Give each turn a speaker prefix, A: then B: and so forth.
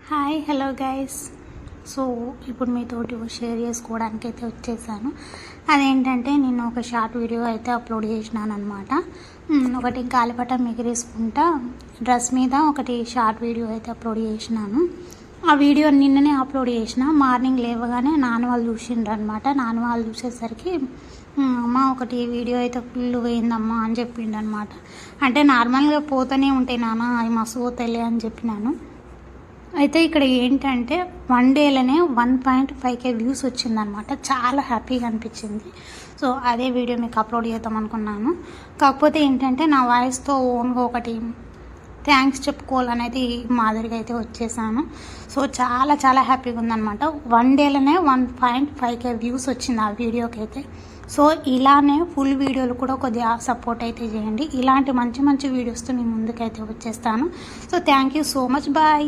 A: Hi hello guys. So ఇప్పుడు మీతోటి share చేసుకోవడానికి అయితే వచ్చేసాను. అదేంటంటే నేను ఒక షార్ట్ వీడియో అయితే అప్లోడ్ చేసినాను అనమాట. ఒకటి గాలిపటం ఎగిరేసుకుంటా డ్రెస్ మీద ఒకటి షార్ట్ వీడియో అయితే అప్లోడ్ చేసినాను. ఆ వీడియో నిన్ననే అప్లోడ్ చేసిన. మార్నింగ్ లేవగానే నాన్న వాళ్ళు చూసిండ్రు అనమాట. నాన్న వాళ్ళు చూసేసరికి అమ్మ ఒకటి వీడియో అయితే ఫుల్ పోయిందమ్మా అని చెప్పిండు అనమాట. అంటే నార్మల్గా పోతూనే ఉంటాయి నాన్న, అవి మస్తు పోతాయిలే అని చెప్పినాను. అయితే ఇక్కడ ఏంటంటే 1 డేలోనే 1.5K వ్యూస్ వచ్చిందనమాట. చాలా హ్యాపీగా అనిపించింది. సో అదే వీడియో మీకు అప్లోడ్ చేద్దాం అనుకున్నాను. కాకపోతే ఏంటంటే నా వాయిస్తో ఓన్గా ఒకటి థ్యాంక్స్ చెప్పుకోవాలనేది మాదిరిగా అయితే వచ్చేసాను. సో చాలా చాలా హ్యాపీగా ఉందనమాట. 1 డేలోనే 1.5K వ్యూస్ వచ్చింది ఆ వీడియోకి అయితే. సో ఇలానే ఫుల్ వీడియోలు కూడా కొద్దిగా సపోర్ట్ అయితే చేయండి. ఇలాంటి మంచి మంచి వీడియోస్తో నేను ముందుకైతే వచ్చేస్తాను. So thank you so much. Bye.